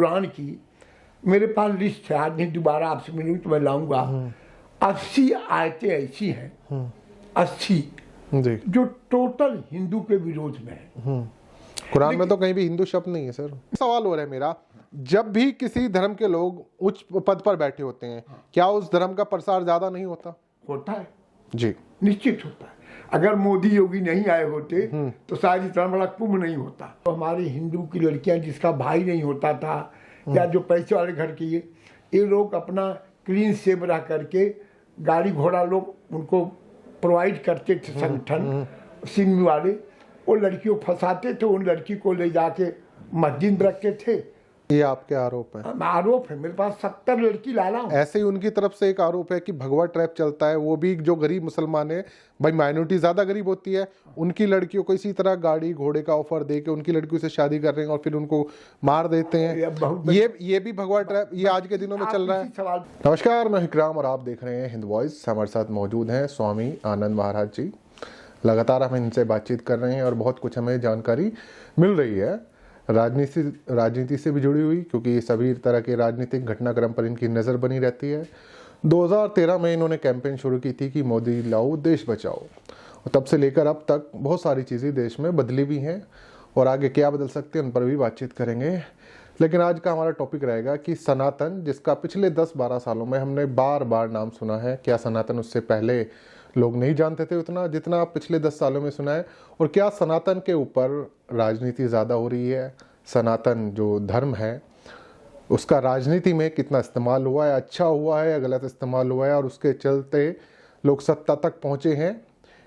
कुरान की मेरे पास लिस्ट है, आज नहीं दोबारा आपसे मिलूँ तो मैं लाऊंगा। 80 आयतें ऐसी हैं, 80 जी, जो टोटल हिंदू के विरोध में है। कुरान में तो कहीं भी हिंदू शब्द नहीं है सर। सवाल हो रहा है मेरा, जब भी किसी धर्म के लोग उच्च पद पर बैठे होते हैं, क्या उस धर्म का प्रसार ज्यादा नहीं होता? होता है जी, निश्चित होता है। अगर मोदी योगी नहीं आए होते तो शायद इतना बड़ा कुंभ नहीं होता। तो हमारी हिंदू की लड़कियां जिसका भाई नहीं होता था या जो पैसे वाले घर की ये लोग अपना क्लीन सेव रह करके गाड़ी घोड़ा लोग उनको प्रोवाइड करते थे, संगठन सिंह वाले, वो लड़कियों फंसाते थे, उन लड़की को ले जाके मस्जिद रखते थे। ये आपके आरोप है? आरोप है, मेरे पास 70 लड़की लाला हूं। ऐसे ही उनकी तरफ से एक आरोप है कि भगवा ट्रैप चलता है, वो भी जो गरीब मुसलमान है, भाई माइनॉरिटी ज्यादा गरीब होती है, उनकी लड़कियों को इसी तरह गाड़ी घोड़े का ऑफर दे के उनकी लड़कियों से शादी कर रहे हैं और फिर उनको मार देते हैं। ये भी भगवा ट्रैप ये आज के दिनों में चल रहा है। नमस्कार, मैं इकराम और आप देख रहे हैं हिंद वॉइस। हमारे साथ मौजूद हैं स्वामी आनंद महाराज जी। लगातार हम इनसे बातचीत कर रहे हैं और बहुत कुछ हमें जानकारी मिल रही है राजनीति से भी जुड़ी हुई, क्योंकि सभी तरह के राजनीतिक घटनाक्रम पर इनकी नज़र बनी रहती है। 2013 में इन्होंने कैंपेन शुरू की थी कि मोदी लाओ देश बचाओ, और तब से लेकर अब तक बहुत सारी चीज़ें देश में बदली भी हैं और आगे क्या बदल सकते हैं उन पर भी बातचीत करेंगे। लेकिन आज का हमारा टॉपिक रहेगा कि सनातन, जिसका पिछले 10-12 सालों में हमने बार बार नाम सुना है। क्या सनातन उससे पहले लोग नहीं जानते थे उतना जितना पिछले 10 सालों में सुना है? और क्या सनातन के ऊपर राजनीति ज़्यादा हो रही है? सनातन जो धर्म है उसका राजनीति में कितना इस्तेमाल हुआ है, अच्छा हुआ है या गलत इस्तेमाल हुआ है, और उसके चलते लोग सत्ता तक पहुँचे हैं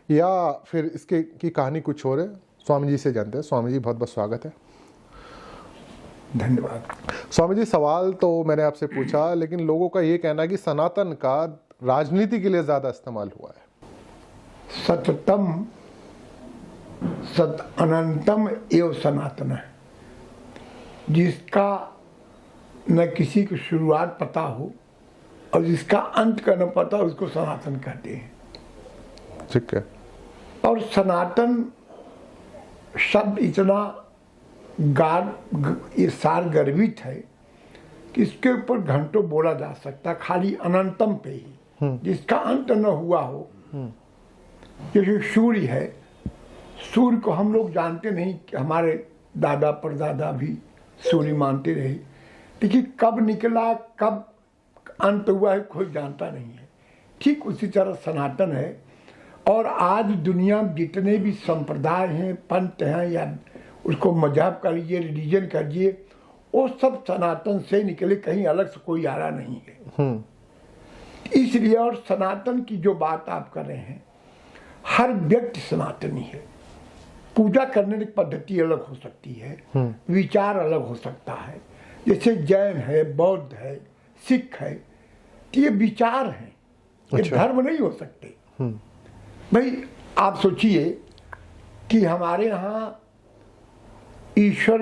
या फिर इसके की कहानी कुछ और है? स्वामी जी से जानते हैं। स्वामी जी, बहुत बहुत स्वागत है। धन्यवाद। स्वामी जी, सवाल तो मैंने आपसे पूछा, लेकिन लोगों का ये कहना है कि सनातन का राजनीति के लिए ज़्यादा इस्तेमाल हुआ है। सततम सत अनंतम एवं सनातन है, जिसका न किसी की शुरुआत पता हो और जिसका अंत का न पता उसको सनातन कहते हैं। ठीक है। और सनातन शब्द इतना ये सार गर्वित है कि इसके ऊपर घंटों बोला जा सकता, खाली अनंतम पे ही, जिसका अंत न हुआ हो। जैसे सूर्य है, सूर्य को हम लोग जानते नहीं कि हमारे दादा परदादा भी सूर्य मानते रहे, लेकिन कब निकला कब अंत हुआ है कोई जानता नहीं है। ठीक उसी तरह सनातन है। और आज दुनिया में जितने भी संप्रदाय हैं, पंथ हैं, या उसको मजहब कर लीजिए, रिलीजन कर लीजिए, वो सब सनातन से निकले, कहीं अलग से कोई आ रहा नहीं है। इसलिए और सनातन की जो बात आप कर रहे हैं, हर व्यक्ति सनातनी है। पूजा करने की पद्धति अलग हो सकती है, विचार अलग हो सकता है। जैसे जैन है, बौद्ध है, सिख है, तो ये विचार हैं, ये धर्म नहीं हो सकते। भाई आप सोचिए कि हमारे यहाँ ईश्वर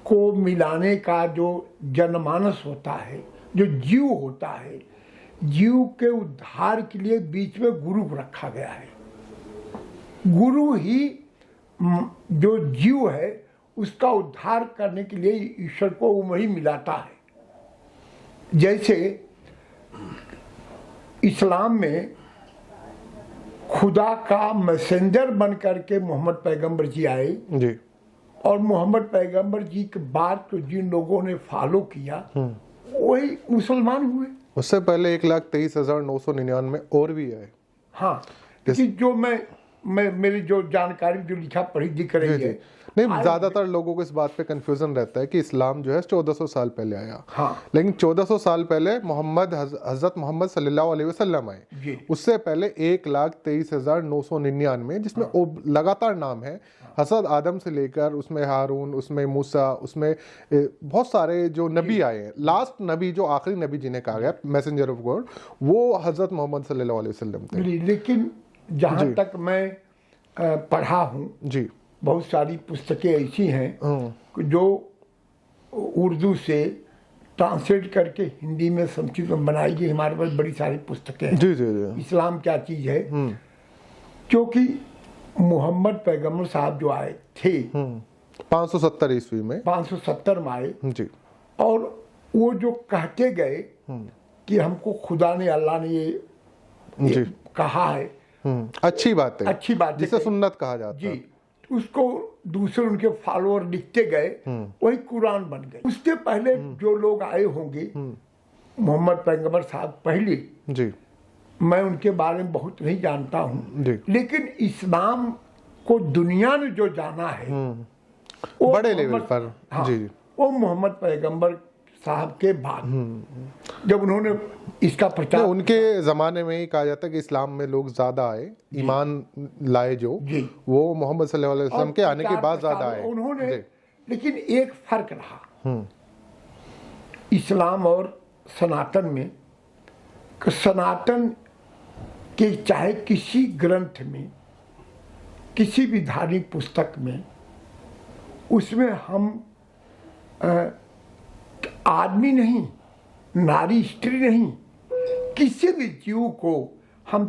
को मिलाने का जो जनमानस होता है, जो जीव होता है, जीव के उद्धार के लिए बीच में गुरु रखा गया है। गुरु ही जो जीव है उसका उद्धार करने के लिए ईश्वर को वही मिलाता है। जैसे इस्लाम में खुदा का मैसेंजर बन करके मोहम्मद पैगंबर जी आए जी, और मोहम्मद पैगंबर जी के बाद तो जिन लोगों ने फॉलो किया वही मुसलमान हुए। उससे पहले 1,23,999 और भी आए। हाँ, लेकिन जो मेरी जो जानकारी जो लिखा पढ़ी दिख रही है, नहीं, ज्यादातर लोगों को इस बात पे कंफ्यूजन रहता है कि इस्लाम जो है 1400 साल पहले आया। हाँ। लेकिन 1400 साल पहले हजरत मोहम्मद सल्लल्लाहु अलैहि वसल्लम आए। उससे पहले 1,23,999, जिसमें लगातार नाम है, हजरत आदम से लेकर उसमें हारून, उसमें मूसा, उसमें बहुत सारे जो नबी आए हैं। लास्ट नबी, जो आखिरी नबी जिन्हें कहा गया मैसेंजर ऑफ गॉड, वो हजरत मोहम्मद सल्लल्लाहु अलैहि वसल्लम थे। लेकिन जहाँ तक मैं पढ़ा हूँ जी, बहुत सारी पुस्तकें ऐसी हैं जो उर्दू से ट्रांसलेट करके हिंदी में संस्कृत में बनाई गई। हमारे पास बड़ी सारी पुस्तकें हैं। जी, जी, जी। इस्लाम क्या चीज़ है, क्योंकि मोहम्मद पैगंबर साहब जो आए थे 570 ईस्वी में, 570 में आए, जी, और वो जो कहते गए कि हमको खुदा ने, अल्लाह ने ये कहा है, अच्छी बात है, अच्छी बात है, जिसे सुन्नत कहा जाता जी, है। तो उसको दूसरे उनके फॉलोअर लिखते गए, वही कुरान बन गए। उसके पहले जो लोग आए होंगे, मोहम्मद पैगंबर साहब पहले, जी, मैं उनके बारे में बहुत नहीं जानता हूँ, जी, लेकिन इस्लाम को दुनिया ने जो जाना है वो बड़े लेवल पर, हाँ, जी, वो मोहम्मद पैगंबर साहब के बाद, जब उन्होंने इसका प्रचार, उनके ज़माने में ही कहा जाता है कि इस्लाम में लोग ज़्यादा आए, ईमान लाए जो, जी, वो मोहम्मद सल्लल्लाहु अलैहि वसल्लम के आने के बाद ज़्यादा आए उन्होंने। जी। लेकिन एक फर्क रहा इस्लाम और सनातन में, कि सनातन के चाहे किसी ग्रंथ में, किसी भी धार्मिक पुस्तक में, उसमें हम आदमी नहीं, नारी स्त्री नहीं, किसी भी जीव को हम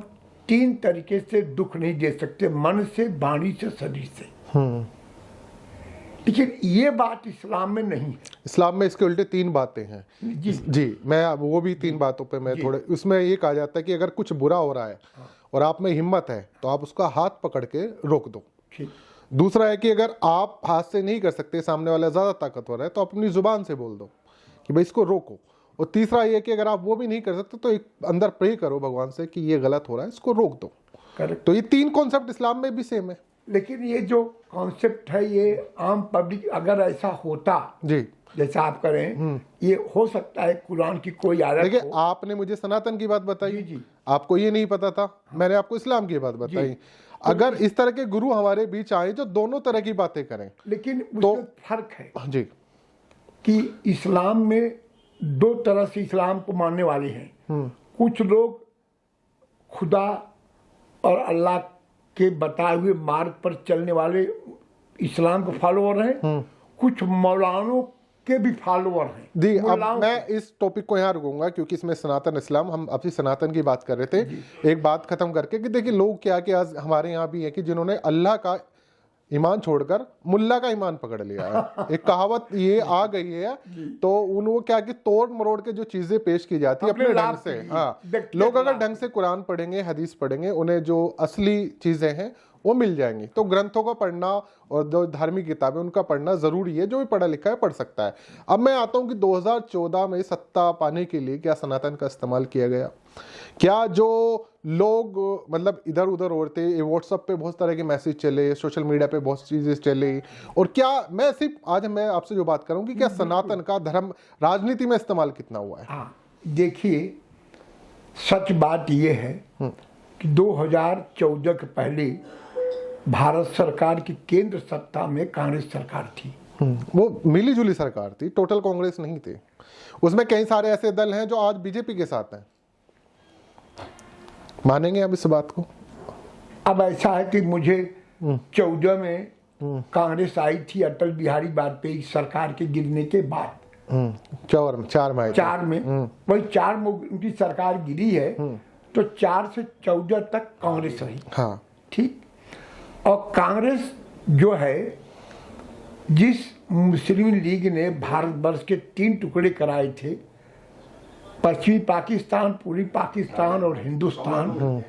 तीन तरीके से दुख नहीं दे सकते, मन से, वाणी से, शरीर से। लेकिन ये बात इस्लाम में नहीं है। इस्लाम में इसके उल्टे तीन बातें हैं जी, मैं वो भी तीन बातों पे मैं थोड़े, उसमें ये कहा जाता है कि अगर कुछ बुरा हो रहा है और आप में हिम्मत है तो आप उसका हाथ पकड़ के रोक दो। दूसरा है कि अगर आप हाथ से नहीं कर सकते, सामने वाला ज़्यादा ताकतवर है, तो अपनी जुबान से बोल दो कि भाई इसको रोको। और तीसरा ये कि अगर आप वो भी नहीं कर सकते तो एक अंदर प्रे करो भगवान से कि ये गलत हो रहा है, इसको रोक दो। करेक्ट। तो ये तीन कॉन्सेप्ट इस्लाम में भी सेम है। लेकिन ये जो कॉन्सेप्ट है, ये आम पब्लिक अगर ऐसा होता जी, जैसा आप करें, ये हो सकता है कुरान की कोई आयत देखिए, हो। आपने मुझे सनातन की बात बताई, जी, जी। आपको ये नहीं पता था, मैंने आपको इस्लाम की बात बताई। अगर इस तरह के गुरु हमारे बीच आए जो दोनों तरह की बातें करें, लेकिन तो उसमें फर्क है जी, कि इस्लाम में दो तरह से इस्लाम को मानने वाले हैं। कुछ लोग खुदा और अल्लाह के बताए हुए मार्ग पर चलने वाले इस्लाम के फॉलोअर हैं, कुछ मौलानों के भी फॉलोअर हैं। दी, अब मैं इस टॉपिक को यहाँ रुकूंगा क्योंकि इसमें सनातन इस्लाम, हम अपनी सनातन की बात कर रहे थे। एक बात खत्म करके कि देखिए लोग क्या कि आज हमारे यहाँ भी है कि जिन्होंने अल्लाह का ईमान छोड़कर मुल्ला का ईमान पकड़ लिया है। एक कहावत ये आ गई है, तो उनको क्या कि तोड़ मरोड़ के जो चीजें पेश की जाती है अपने ढंग से, हाँ, लोग अगर ढंग से कुरान पढ़ेंगे, हदीस पढ़ेंगे, उन्हें जो असली चीजें हैं वो मिल जाएंगी। तो ग्रंथों का पढ़ना और जो धार्मिक किताबें उनका पढ़ना जरूरी है, जो भी पढ़ा लिखा है पढ़ सकता है। अब मैं आता हूं कि 2014 में सत्ता पाने के लिए क्या सनातन का इस्तेमाल किया गया? क्या जो लोग मतलब इधर उधर उड़ते, व्हाट्सएप पे बहुत तरह के मैसेज चले, सोशल मीडिया पे बहुत चीजें चली, और क्या मैं सिर्फ आज मैं आपसे जो बात करूं कि क्या सनातन का धर्म राजनीति में इस्तेमाल कितना हुआ है? हाँ, देखिए, सच बात यह है कि 2014 के पहले भारत सरकार की केंद्र सत्ता में कांग्रेस सरकार थी। वो मिली जुली सरकार थी, टोटल कांग्रेस नहीं थी। उसमें कई सारे ऐसे दल हैं जो आज बीजेपी के साथ हैं। मानेंगे आप इस बात को? अब ऐसा है कि मुझे 14 में कांग्रेस आई थी अटल बिहारी वाजपेयी सरकार के गिरने के बाद, 4 में वही 4 में उनकी सरकार गिरी है, तो 4 से 14 तक कांग्रेस रही। हाँ, ठीक। और कांग्रेस जो है, जिस मुस्लिम लीग ने भारतवर्ष के 3 टुकड़े कराए थे, पश्चिमी पाकिस्तान, पूर्वी पाकिस्तान और हिंदुस्तान,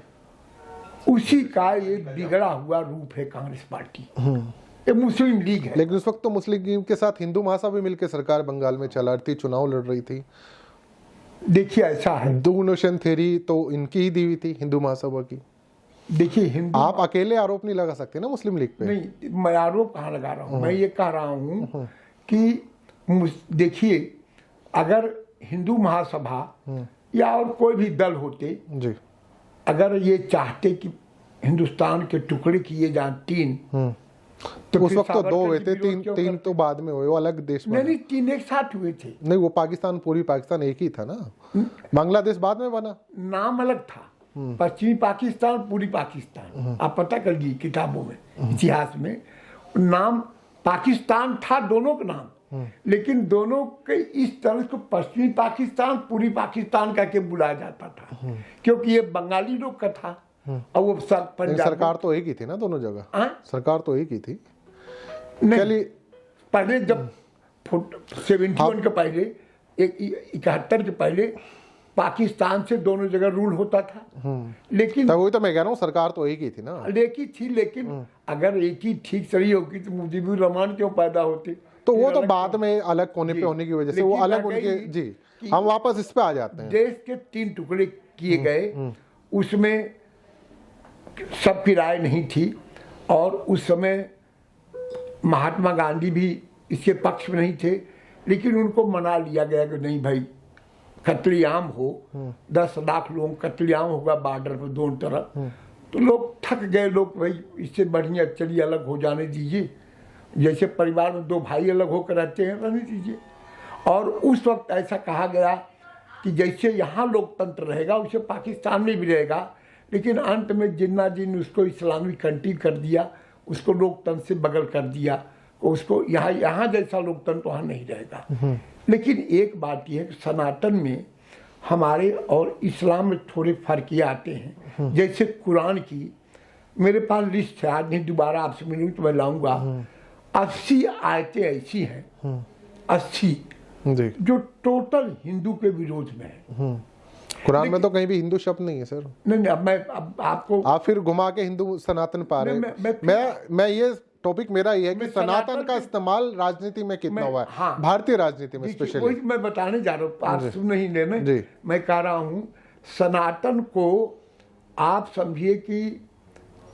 उसी का ये बिगड़ा हुआ रूप है कांग्रेस पार्टी। ये मुस्लिम लीग है। लेकिन उस वक्त तो मुस्लिम लीग के साथ हिंदू महासभा भी मिलकर सरकार बंगाल में चला रही थी, चुनाव लड़ रही थी। देखिए, ऐसा है, दो नोशन थ्योरी तो इनकी ही दी हुई थी, हिंदू महासभा की। देखिए, हिंदू, आप अकेले आरोप नहीं लगा सकते ना मुस्लिम लीग पे। नहीं, मैं आरोप कहाँ लगा रहा हूँ, मैं ये कह रहा हूँ कि देखिए, अगर हिंदू महासभा या और कोई भी दल होते जी, अगर ये चाहते कि हिंदुस्तान के टुकड़े किए जाएं 3, तो उस वक्त तो 2 हुए थे, 3 तो बाद में हुए, वो अलग देश में। नहीं, 3 एक साथ हुए थे। नहीं, वो पाकिस्तान, पूर्वी पाकिस्तान एक ही था ना, बांग्लादेश बाद में बना, नाम अलग था, पश्चिमी पाकिस्तान, पूर्वी पाकिस्तान। आप पता कर लीजिए किताबों में, इतिहास में नाम पाकिस्तान था, दोनों का नाम, लेकिन दोनों के इस तरह को पश्चिमी पाकिस्तान, पूर्वी पाकिस्तान करके बुलाया जाता था, क्योंकि ये बंगाली लोग का था। और वो सरकार तो एक ही थी ना दोनों जगह, सरकार तो एक ही थी। नहीं, पहले जब 71 के पहले, 71 के पहले पाकिस्तान से दोनों जगह रूल होता था। लेकिन वही तो मैं कह रहा हूँ, सरकार तो एक ही थी ना, लेकिन अगर एक ही ठीक सही होगी तो मुजीबुर रहमान क्यों पैदा होते? तो वो तो बाद में अलग कोने पे होने की वजह से वो अलग उनके जी। हम वापस इस पे आ जाते हैं। देश के 3 टुकड़े किए गए, उसमें सबकी राय नहीं थी, और उस समय महात्मा गांधी भी इसके पक्ष में नहीं थे, लेकिन उनको मना लिया गया कि नहीं भाई, कत्लेआम हो, 10 लाख लोग कत्लेआम होगा बॉर्डर पर दोनों तरफ, तो लोग थक गए, लोग भाई इससे बढ़िया चलिए अलग हो जाने दीजिए, जैसे परिवार में 2 भाई अलग होकर रहते हैं रहने दीजिए। और उस वक्त ऐसा कहा गया कि जैसे यहाँ लोकतंत्र रहेगा वैसे पाकिस्तान में भी रहेगा, लेकिन अंत में जिन्ना जिन उसको इस्लामिक कंट्री कर दिया, उसको लोकतंत्र से बगल कर दिया, उसको यहाँ जैसा लोकतंत्र वहाँ नहीं रहेगा। लेकिन एक बात यह है कि सनातन में हमारे और इस्लाम में थोड़े फर्क ये आते हैं। जैसे कुरान की मेरे पास लिस्ट है, आज नहीं दोबारा आपसे मिलूंगी तो मैं लाऊंगा, 80 आयतें ऐसी हैं, 80 जो टोटल हिंदू के विरोध में है। कुरान में तो कहीं भी हिंदू शब्द नहीं है सर। नहीं, अब आपको आप फिर घुमा के हिंदू सनातन पा रहे हैं। मैं ये टॉपिक मेरा ये है कि सनातन का इस्तेमाल राजनीति में कितना हुआ है, हाँ, भारतीय राजनीति में स्पेशली। वही मैं बताने जा रहा हूँ, आप सुन नहीं लेना। मैं कह रहा हूँ सनातन को आप समझिए कि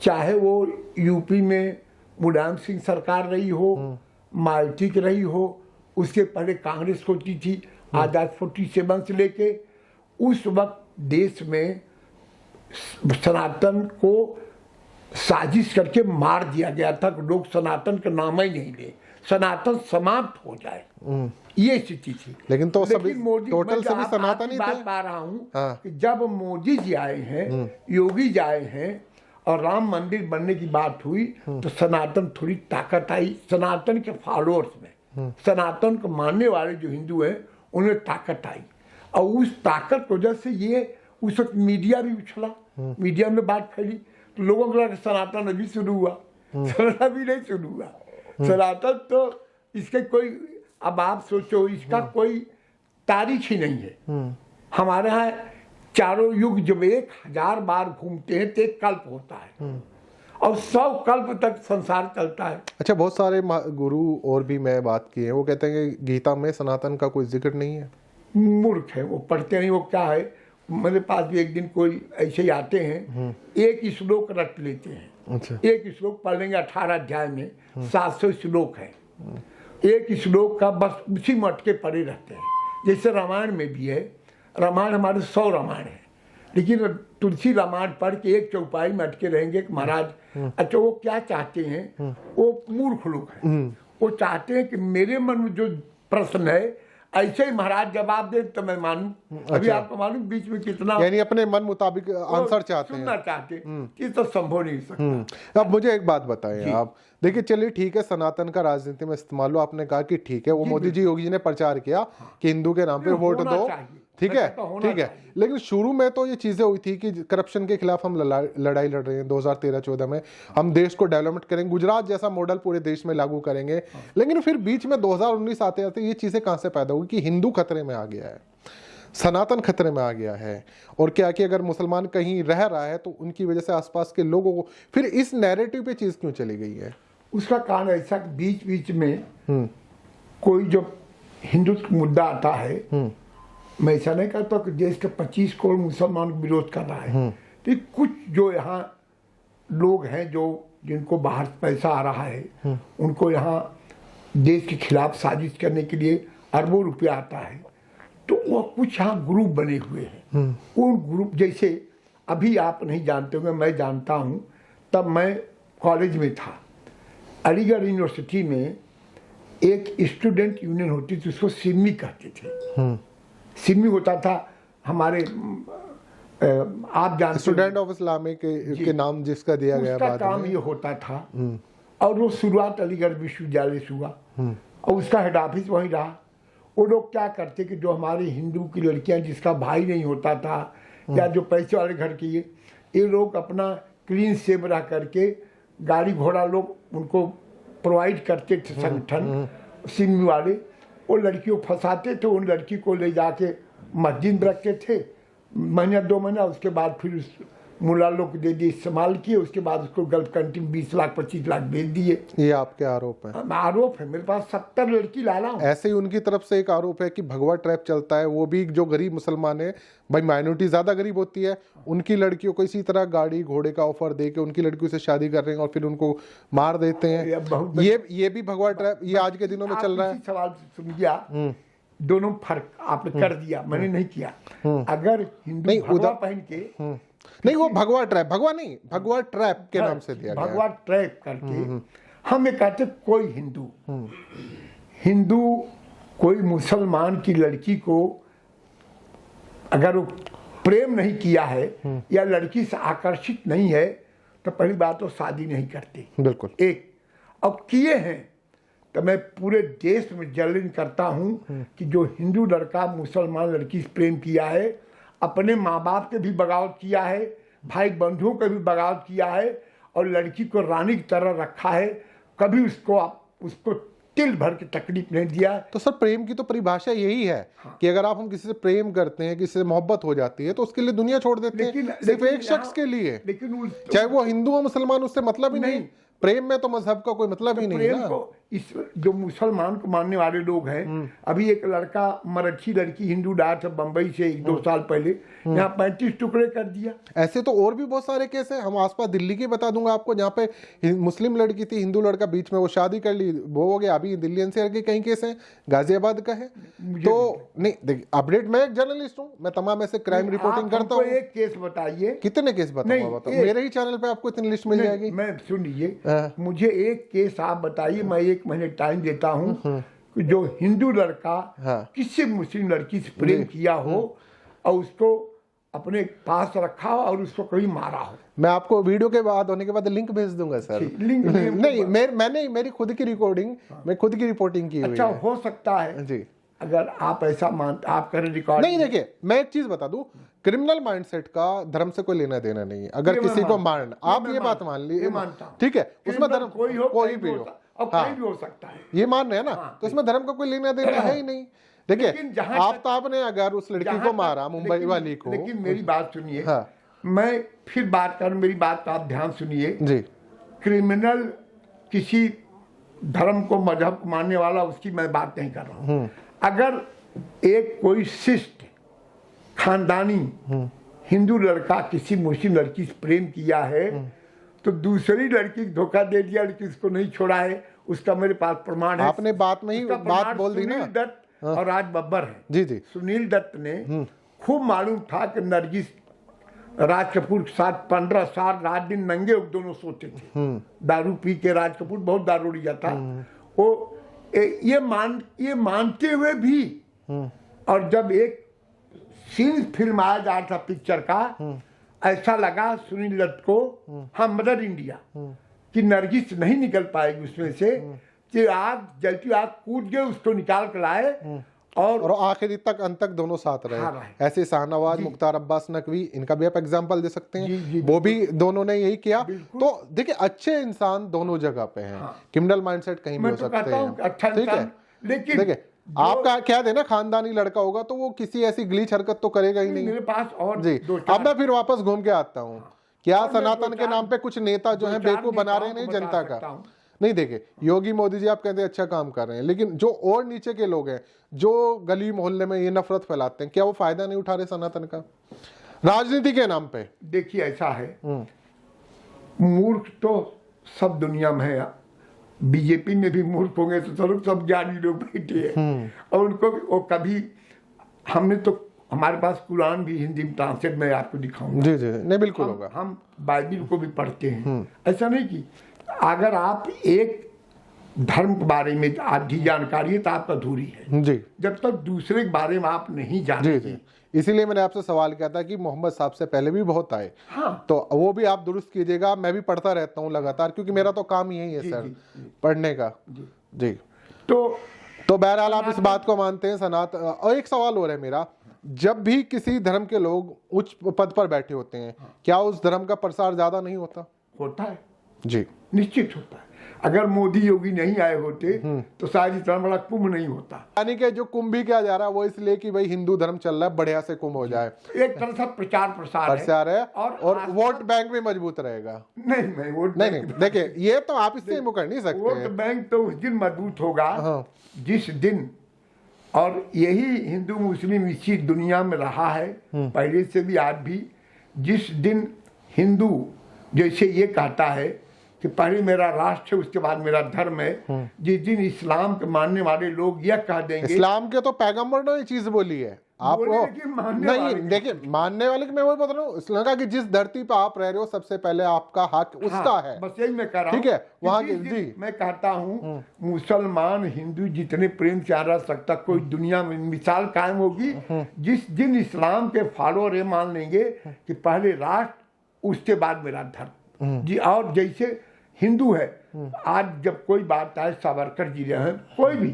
चाहे वो यूपी में मुलायम सिंह सरकार रही हो, मायावती की रही हो, उसके पहले कांग्रेस होती थी, आजाद 47 से लेके, उस वक्त देश में सनातन को साजिश करके मार दिया गया था कि लोग सनातन का नाम ही नहीं ले, सनातन समाप्त हो जाए, ये स्थिति थी। लेकिन तो सभी मोदी, टोटल सभी सनातन ही थे। बात पा रहा हूँ कि जब मोदी जी आए हैं, योगी जी आए हैं और राम मंदिर बनने की बात हुई, तो सनातन थोड़ी ताकत आई, सनातन के फॉलोअर्स में, सनातन को मानने वाले जो हिंदू हैं उन्हें ताकत आई। और उस ताकत की वजह से ये उस वक्त मीडिया भी उछला, मीडिया में बात फैली, तो लोगों को लगा सनातन अभी शुरू हुआ, सनातन अभी नहीं शुरू हुआ। सनातन तो इसके कोई, अब आप सोचो, इसका कोई तारीख ही नहीं है। हमारे यहाँ चारों युग जब 1000 बार घूमते हैं तो एक कल्प होता है, और 100 कल्प तक संसार चलता है। अच्छा, बहुत सारे गुरु और भी मैं बात की है, वो कहते हैं कि गीता में सनातन का कोई जिक्र नहीं है। मूर्ख है, वो पढ़ते नहीं। वो क्या है, मेरे पास भी एक दिन कोई ऐसे ही आते हैं, एक श्लोक रट लेते हैं। अच्छा। एक श्लोक पढ़ लेंगे, 18 अध्याय में 700 श्लोक है, एक श्लोक का बस उसी में अटके पड़े रहते हैं। जैसे रामायण में भी है, रामायण हमारे 100 रामायण है, लेकिन तुलसी रामायण पढ़ के एक चौपाई में अटके रहेंगे कि महाराज। अच्छा, वो क्या चाहते हैं, वो मूर्ख लोग हैं, वो चाहते हैं कि मेरे मन में जो प्रश्न है ऐसे ही महाराज जवाब दे तो मैं मानूं। अभी आपको मालूम बीच में कितना, यानी अपने मन मुताबिक आंसर चाहते हैं, सुनना चाहते, ये तो संभव नहीं सकता। अब मुझे एक बात बताएं आप, देखिए चलिए ठीक है, सनातन का राजनीति में इस्तेमाल हो, आपने कहा कि ठीक है, वो मोदी जी योगी जी ने प्रचार किया कि हिंदू के नाम पे वोट दो, ठीक है, ठीक है। लेकिन शुरू में तो ये चीजें हुई थी कि करप्शन के खिलाफ हम लड़ाई लड़ रहे हैं, 2013-14 में हम देश को डेवलपमेंट करेंगे, गुजरात जैसा मॉडल पूरे देश में लागू करेंगे। लेकिन फिर बीच में 2019 आते आते ये चीजें कहां से पैदा हुई कि हिंदू खतरे में आ गया है, सनातन खतरे में आ गया है, और क्या कि अगर मुसलमान कहीं रह रहा है तो उनकी वजह से आसपास के लोगों को, फिर इस नैरेटिव पे चीज क्यों चली गई है? उसका कारण ऐसा कि बीच बीच में कोई जो हिंदुत्व मुद्दा आता है, मैं ऐसा नहीं कहता कि देश के 25 करोड़ मुसलमान विरोध कर रहा है, तो कुछ जो यहाँ लोग हैं जो जिनको बाहर पैसा आ रहा है, उनको यहाँ देश के खिलाफ साजिश करने के लिए अरबों रुपया आता है, तो वो कुछ यहाँ ग्रुप बने हुए हैं। उन ग्रुप, जैसे अभी आप नहीं जानते होंगे, मैं जानता हूँ, तब मैं कॉलेज में था, अलीगढ़ यूनिवर्सिटी में एक स्टूडेंट यूनियन होती थी, उसको सिमी कहते थे। सिमी होता था हमारे, आप जानते, स्टूडेंट ऑफ इस्लामिक के नाम जिसका दिया गया, उसका काम ये होता था, और वो शुरुआत अलीगढ़ विश्वविद्यालय से हुआ, और उसका हेड ऑफिस वहीं रहा। वो लोग क्या करते कि जो हमारे हिंदू की लड़कियां जिसका भाई नहीं होता था, या जो पैसे वाले घर की, ये लोग अपना क्लीन सेव रह करके गाड़ी घोड़ा लोग उनको प्रोवाइड करते थे संगठन सिमी वाले, वो लड़की को फंसाते थे, उन लड़की को ले जाके मस्जिद में रखते थे महीना 2 महीना, उसके बाद फिर उस मुला लोग दे दिए, इस्तेमाल किए, उसके बाद उसको गल्फ कंट्री में 20 लाख 25 लाख भेज दिए। ये आपके आरोप है? आरोप है, मेरे पास 70 लड़की लाला हूं। ऐसे ही उनकी तरफ से एक आरोप है कि भगवा ट्रैप चलता है, वो भी जो गरीब मुसलमान है, भाई माइनॉरिटी ज्यादा गरीब होती है, उनकी लड़कियों को इसी तरह गाड़ी घोड़े का ऑफर दे के उनकी लड़कियों से शादी कर रहे हैं और फिर उनको मार देते हैं। ये भी भगवा ट्रैप, ये आज के दिनों में चल रहा है। सवाल सुन गया, दोनों फर्क आपने कर दिया, मैंने नहीं किया। अगर हिंदू भगवा पहन के नहीं, वो भगवा ट्रैप, भगवा नहीं, भगवा ट्रैप के नाम से दिया गया, भगवा ट्रैप करके हम ये कहते कोई हिंदू कोई मुसलमान की लड़की को अगर वो प्रेम नहीं किया है या लड़की से आकर्षित नहीं है तो पहली बात तो शादी नहीं करते। बिल्कुल। एक अब किए हैं तो मैं पूरे देश में जलन करता हूं कि जो हिंदू लड़का मुसलमान लड़की से प्रेम किया है, अपने माँ बाप के भी बगावत किया है, भाई बंधुओं के भी बगावत किया है और लड़की को रानी की तरह रखा है, कभी उसको तिल भर के तकलीफ नहीं दिया। तो सर प्रेम की तो परिभाषा यही है कि अगर आप हम किसी से प्रेम करते हैं, किसी से मोहब्बत हो जाती है तो उसके लिए दुनिया छोड़ देते हैं, सिर्फ एक शख्स के लिए, लेकिन चाहे वो हिंदू हो मुसलमान, उससे मतलब ही नहीं। प्रेम में तो मजहब का कोई मतलब ही नहीं है ना। इस जो मुसलमान को मानने वाले लोग हैं, अभी एक लड़का मराठी लड़की हिंदू डाल था बंबई से 1-2 साल पहले, यहाँ 35 टुकड़े कर दिया। ऐसे तो और भी बहुत सारे केस हैं, हम आसपास दिल्ली के बता दूंगा आपको, जहाँ पे मुस्लिम लड़की थी, हिंदू लड़का, बीच में वो शादी कर ली, वो हो गया। अभी दिल्ली एनसीआर के कई केस हैं, गाजियाबाद का है। तो नहीं देखिए, अपडेट, मैं एक जर्नलिस्ट हूँ, मैं तमाम ऐसे क्राइम रिपोर्टिंग करता हूँ। एक केस बताइए। कितने केस बताऊंगा? मेरे ही चैनल पे आपको इतनी लिस्ट मिल जाएगी। मैं सुन लीजिए, मुझे एक केस आप बताइए, मैं 1 महीने टाइम देता हूँ, जो हिंदू लड़का किसी मुस्लिम लड़की से प्रेम किया हो और उसको अपने पास रखा हो और उसको कभी मारा हो। मैं आपको वीडियो के बाद होने के बाद लिंक भेज दूंगा सर। लिंक नहीं, मैंने मेरी खुद की रिकॉर्डिंग, मैं खुद की रिपोर्टिंग की हुई है। अच्छा, हो सकता है जी, अगर आप ऐसा मानते, आप करें रिकॉर्ड। नहीं देखिए, मैं एक चीज बता दूं, क्रिमिनल माइंडसेट का धर्म से कोई लेना देना नहीं है। अगर किसी को मारना, आप ये बात मान लीजिए, ठीक है, उसमें धर्म कोई भी हो, कोई भी हो सकता है, ये मान रहे हैं ना, तो इसमें धर्म का कोई लेना देना है ही नहीं। देखिए, आफ्ताब ने अगर उस लड़की को मारा, मुंबई वाली को, लेकिन मेरी बात सुनिए, मैं फिर बात करूं, मेरी बात का आप ध्यान सुनिए जी। क्रिमिनल किसी धर्म को, मजहब को मानने वाला, उसकी मैं बात नहीं कर रहा हूं। अगर एक कोई शिष्ट खानदानी हिंदू लड़का किसी मुस्लिम लड़की से प्रेम किया है तो दूसरी लड़की को धोखा दे दिया, लेकिन उसको नहीं छोड़ा है, उसका मेरे पास प्रमाण है। आपने बात में ही बात बोल दी ना। सुनील दत्त और राज बब्बर है। जी जी। सुनील दत्त ने खूब मालूम था कि नरगिस राज कपूर के साथ 15 साल रात दिन नंगे दोनों सोते थे। दारू पी के राज कपूर बहुत दारू लिया था। वो ये मानते हुए भी, और जब एक सीन फिल्म आया जा था पिक्चर का, ऐसा लगा सुनील दत्त को, हाँ, मदर इंडिया, कि नरगिस नहीं निकल पाएगी उसमें से, कि आग जलती आग कूद गए, उसको निकाल कर लाए और आखिरी तक अंत तक दोनों साथ रहे। ऐसे शाहनवाज, मुख्तार अब्बास नकवी, इनका भी आप एग्जांपल दे सकते हैं। वो भी दोनों ने यही किया। तो देखिए, अच्छे इंसान दोनों जगह पे हैं। क्रिमिनल माइंडसेट कहीं भी हो सकते हैं, ठीक है। लेकिन देखिए, आपका क्या देना, खानदानी लड़का होगा तो वो किसी ऐसी ग्लीच हरकत तो करेगा ही नहीं। मेरे पास और जी। अब मैं फिर वापस घूम के आता हूँ, क्या सनातन के नाम पे कुछ नेता जो है बेवकूफ बना रहे हैं जनता का। नहीं देखिए, योगी मोदी जी आप कहते हैं अच्छा काम कर रहे हैं, लेकिन जो और नीचे के लोग हैं, जो गली मोहल्ले में ये नफरत फैलाते हैं, क्या वो फायदा नहीं उठा रहे सनातन का राजनीति के नाम पे? देखिए, ऐसा है, मूर्ख तो सब दुनिया में है। बीजेपी में भी मूर्ख होंगे तो सब ज्ञानी लोग बैठे हैं, और उनको वो कभी, हमने तो, हमारे पास कुरान भी हिंदी में ट्रांसलेट में आपको दिखाऊंगा। जी जी, नहीं बिल्कुल होगा। हम बाइबिल को भी पढ़ते हैं। ऐसा नहीं कि अगर आप एक धर्म के बारे में आधी जानकारी है तो आपका अधूरी है जी, जब तक दूसरे के बारे में आप नहीं जानते। जी जी। इसीलिए मैंने आपसे सवाल किया था कि मोहम्मद साहब से पहले भी बहुत आए। हाँ। तो वो भी आप दुरुस्त कीजिएगा। मैं भी पढ़ता रहता हूँ लगातार, क्योंकि मेरा तो काम यही है सर, पढ़ने का। जी। तो बहरहाल आप इस बात को मानते हैं सनातन। और एक सवाल और है मेरा, जब भी किसी धर्म के लोग उच्च पद पर बैठे होते हैं, क्या उस धर्म का प्रसार ज्यादा नहीं होता? होता है जी, निश्चित होता है। अगर मोदी योगी नहीं आए होते तो शायद इतना बड़ा कुंभ नहीं होता। यानी कि जो कुंभ भी किया जा रहा है वो इसलिए कि भाई हिंदू धर्म चल रहा है, बढ़िया से कुंभ हो जाए, एक तरह से प्रचार प्रसार है और आसपास- वोट बैंक भी मजबूत रहेगा। नहीं वोट नहीं देखिए ये तो आप इससे मुकर नहीं सकते। वोट बैंक तो उस दिन मजबूत होगा हाँ। जिस दिन, और यही हिंदू मुस्लिम इसी दुनिया में रहा है पहले से भी आज भी, जिस दिन हिंदू जैसे ये कहता है कि पहले मेरा राष्ट्र है उसके बाद मेरा धर्म है, जिस दिन इस्लाम के मानने वाले लोग यह कह देंगे, इस्लाम के तो पैगंबर ने ये चीज बोली है आपको नहीं, देखिए मानने वाले की मैं वही बता रहा हूँ, इसलिए कहा कि जिस धरती पे आप रह रहे हो सबसे पहले आपका हक उसका है। बस यही मैं कह रहा हूँ, ठीक है वहां के जिस दिन जी मैं कहता हूँ मुसलमान हिंदू जितने प्रेम से रह सकता, कोई दुनिया में मिसाल कायम होगी जिस दिन इस्लाम के फॉलोअर ये मान लेंगे कि पहले राष्ट्र उसके बाद मेरा धर्म जी। और जैसे हिंदू है, आज जब कोई बात आए, सावरकर जी रहे हैं, कोई भी,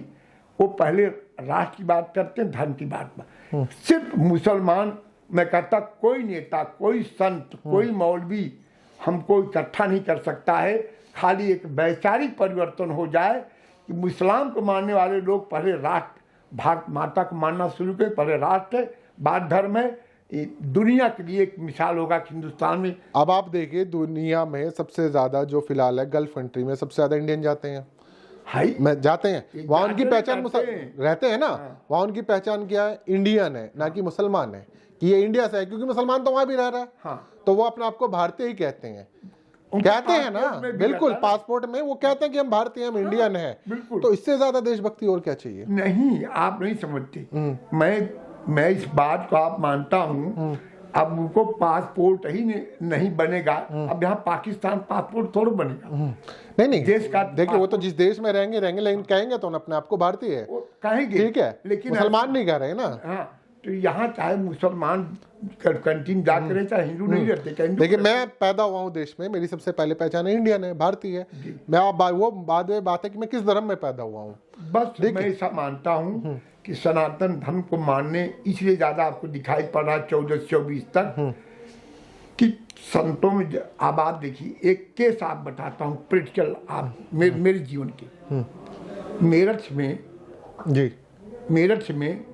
वो पहले राष्ट्र की बात करते हैं, धर्म की बात में। सिर्फ मुसलमान, मैं कहता कोई नेता, कोई संत, कोई मौलवी हमको इकट्ठा नहीं कर सकता है, खाली एक वैचारिक परिवर्तन हो जाए कि मुसलाम को मानने वाले लोग पहले राष्ट्र, भारत माता को मानना शुरू करें, पहले राष्ट्र है बाद धर्म है। दुनिया के लिए एक मिसाल होगा कि हिंदुस्तान में। अब आप देखिए दुनिया में सबसे ज्यादा जो फिलहाल है गल्फ कंट्री में सबसे ज्यादा इंडियन जाते हैं, मैं जाते हैं वहाँ उनकी पहचान रहते हैं ना, वहाँ उनकी पहचान क्या है, इंडियन है ना कि मुसलमान है, कि ये इंडिया से है, क्योंकि मुसलमान तो वहां भी रह रहा है। तो वो अपने आप को भारतीय ही कहते हैं ना, बिल्कुल पासपोर्ट में वो कहते हैं कि हम भारतीय, हम इंडियन हैं। तो इससे ज्यादा देशभक्ति और क्या चाहिए? नहीं, आप नहीं समझते। मैं इस बात को आप मानता हूँ, अब उनको पासपोर्ट ही नहीं बनेगा, अब यहाँ पाकिस्तान पासपोर्ट थोड़ा बनेगा। नहीं देश का देखिए वो तो जिस देश में रहेंगे लेकिन कहेंगे तो अपने आप को भारतीय है, कहेंगे, ठीक है, लेकिन मुसलमान नहीं कह रहे ना। हाँ, तो यहाँ चाहे मुसलमान कंट्री में जाकर रहे, चाहे हिंदू नहीं रहते। देखिए मैं पैदा हुआ हूँ देश में, मेरी सबसे पहले पहचान इंडियन है, भारतीय है। मैं वो बाद में बात है कि मैं किस धर्म में पैदा हुआ हूँ। बस मैं ऐसा मानता हूँ कि सनातन धर्म को मानने इसलिए ज्यादा आपको दिखाई पड़ रहा है 1424 तक कि संतों में। अब आप देखिए एक केस आप बताता हूँ प्रैक्टिकल, आप मेरे जीवन के। मेरठ में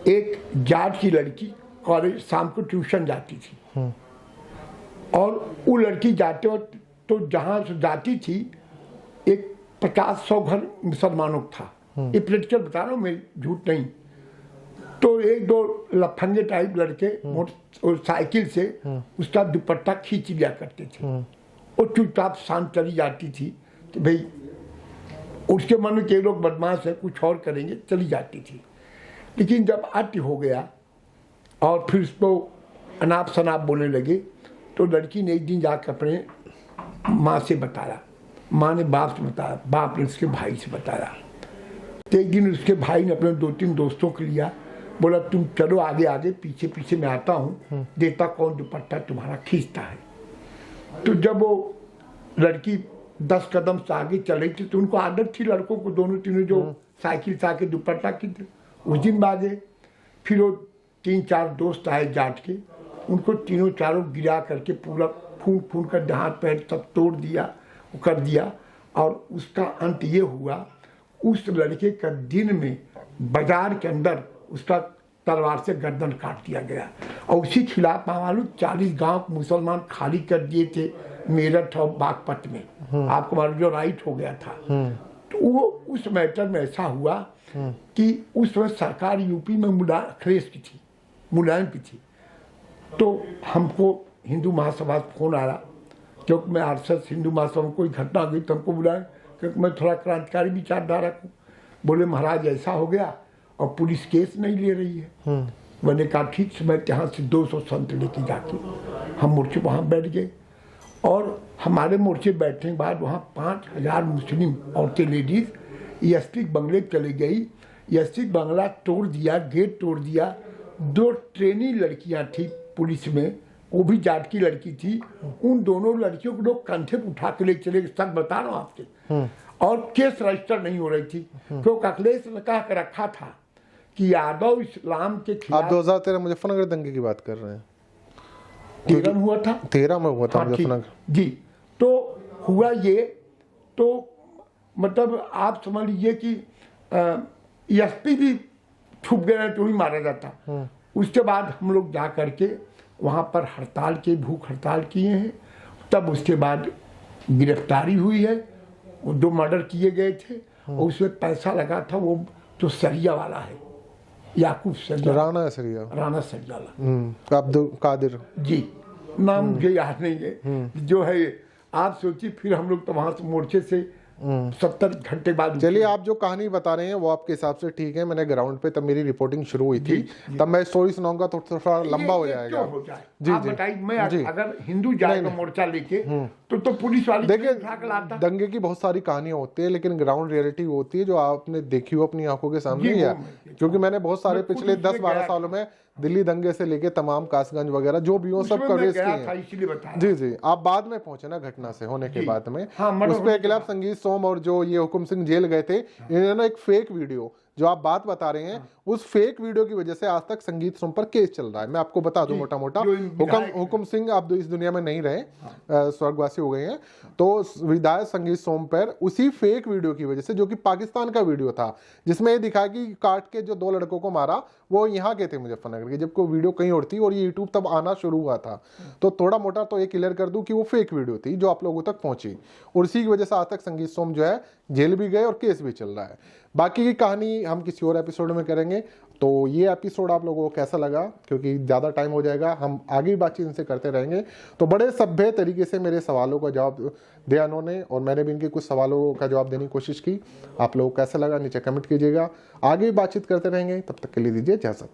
एक जाट की लड़की कॉलेज शाम को ट्यूशन जाती थी, और वो लड़की जाते वक्त तो जहाँ से जाती थी एक 50-100 घर मुसलमानों का था। ये प्रैक्टिकल बता रहा हूँ मैं, झूठ नहीं। तो एक दो लफंगे टाइप लड़के साइकिल से उसका दुपट्टा खींच लिया करते थे, और चुपचाप शांत चली जाती थी कि भाई उसके मन में के लोग बदमाश है, कुछ और करेंगे, चली जाती थी। लेकिन जब अति हो गया और फिर उसको अनाप शनाप बोलने लगे, तो लड़की ने एक दिन जाकर अपने माँ से बताया, माँ ने बाप से बताया, बाप ने उसके भाई से बताया। तो एक दिन उसके भाई ने अपने 2-3 दोस्तों को लिया, बोला तुम चलो आगे आगे, पीछे पीछे मैं आता हूँ, देखता कौन दुपट्टा तुम्हारा खींचता है। तो जब वो लड़की 10 कदम से आगे चल रही थी, तो उनको आदत थी लड़कों को, दोनों तीनों जो साइकिल से आके दुपट्टा खींचते, उस दिन भागे। फिर वो 3-4 दोस्त आए जाट के, उनको तीनों चारों गिरा करके पूरा फूंक कर हाथ पैर सब तोड़ दिया, वो कर दिया। और उसका अंत ये हुआ, उस लड़के का दिन में बाजार के अंदर उसका तलवार से गर्दन काट दिया गया। और उसी खिलाफ मालूम 40 गांव मुसलमान खाली कर दिए थे मेरठ और बागपत में, आपको मालूम जो राइट हो गया था। तो वो उस मैटर में ऐसा हुआ कि उस वक्त सरकार यूपी में अखिलेश की थी, मुलायम की थी। तो हमको हिंदू महासभा से फोन आया, क्योंकि मैं आरएसएस हिंदू महासभा में कोई घटना हुई तो हमको बुलाए, क्योंकि मैं थोड़ा क्रांतिकारी विचारधारा हूँ। बोले महाराज ऐसा हो गया और पुलिस केस नहीं ले रही है। मैंने कहा ठीक से, मैं यहाँ से 200 संत लेके जाके हम मोर्चे वहाँ बैठ गए, और हमारे मोर्चे बैठने के बाद वहाँ 5000 मुस्लिम औरतें लेडीज एसपी बंगले चले गई। एसपी बंगला तोड़ दिया, गेट तोड़ दिया। 2 ट्रेनी लड़कियाँ थी पुलिस में, वो भी जाट की लड़की थी, उन दोनों लड़कियों को लोग कंधे पर उठा के ले चले, सब बता रहा हूँ आपसे। और केस रजिस्टर नहीं हो रही थी, क्योंकि अखिलेश ने कहा के रखा था कि यादव इस्लाम के खिलाफ। आप 2013 मुजफ्फरनगर दंगे की बात कर रहे हैं? 13 में हुआ था, 13 में हुआ था मुजफ्फरनगर जी। तो हुआ ये, तो मतलब आप समझ लीजिए कि एसपी भी छुप गए तो ही मारा जाता। उसके बाद हम लोग जा करके वहाँ पर हड़ताल की, भूख हड़ताल किए हैं। तब उसके बाद गिरफ्तारी हुई है। वो 2 मर्डर किए गए थे और उसमें पैसा लगा था, वो जो सरिया वाला है, याकूब सरिया, राणा सरिया, राणा सरिया वाला, अब्दुल कादिर जी, नाम मुझे याद नहीं है, जो है। आप सोचिए, फिर हम लोग तो वहां से मोर्चे से 70 घंटे बाद। चलिए, आप जो कहानी बता रहे हैं वो आपके हिसाब से ठीक है। मैंने ग्राउंड पे तब मेरी रिपोर्टिंग शुरू हुई थी, तब मैं स्टोरी सुनाऊंगा तो थोड़ा लंबा हो जाएगा। जी, आप बताइए, मैं अगर हिंदू जाएगा मोर्चा लेके तो पुलिस वाले देखिए, दंगे की बहुत सारी कहानियां होती है, लेकिन ग्राउंड रियलिटी होती है जो आपने देखी हो अपनी आंखों के सामने। या क्योंकि मैंने बहुत सारे पिछले 10-12 सालों में दिल्ली दंगे से लेके तमाम कासगंज वगैरह जो भी हो सब कवरेज किए हैं। जी जी, आप बाद में पहुंचे ना घटना से होने के बाद में। उस पे खिलाफ संगीत सोम और जो ये हुकुम सिंह जेल गए थे, इन्होंने एक फेक वीडियो, जो आप बात बता रहे हैं, उस फेक वीडियो की वजह से आज तक संगीत सोम पर केस चल रहा है। मैं आपको बता दूं मोटा मोटा, हुकुम सिंह अब इस दुनिया में नहीं रहे, स्वर्गवासी हो गए हैं। तो विधायक संगीत सोम पर उसी फेक वीडियो की वजह से, जो कि पाकिस्तान का वीडियो था, जिसमें ये दिखा कि काट के जो 2 लड़कों को मारा वो यहाँ के थे, मुजफ्फरनगर के, जबकि वीडियो कहीं और थी और ये यूट्यूब तब आना शुरू हुआ था। तो थोड़ा मोटा तो ये क्लियर कर दूं कि वो फेक वीडियो थी जो आप लोगों तक पहुंची, और इसी की वजह से आज तक संगीत सोम जो है जेल भी गए और केस भी चल रहा है। बाकी की कहानी हम किसी और एपिसोड में करेंगे। तो ये एपिसोड आप लोगों को कैसा लगा, क्योंकि ज़्यादा टाइम हो जाएगा, हम आगे बातचीत इनसे करते रहेंगे। तो बड़े सभ्य तरीके से मेरे सवालों का जवाब दिया इन्होंने, और मैंने भी इनके कुछ सवालों का जवाब देने की कोशिश की। आप लोगों को कैसा लगा नीचे कमेंट कीजिएगा, आगे बातचीत करते रहेंगे। तब तक के लिए दीजिए इजाज़त।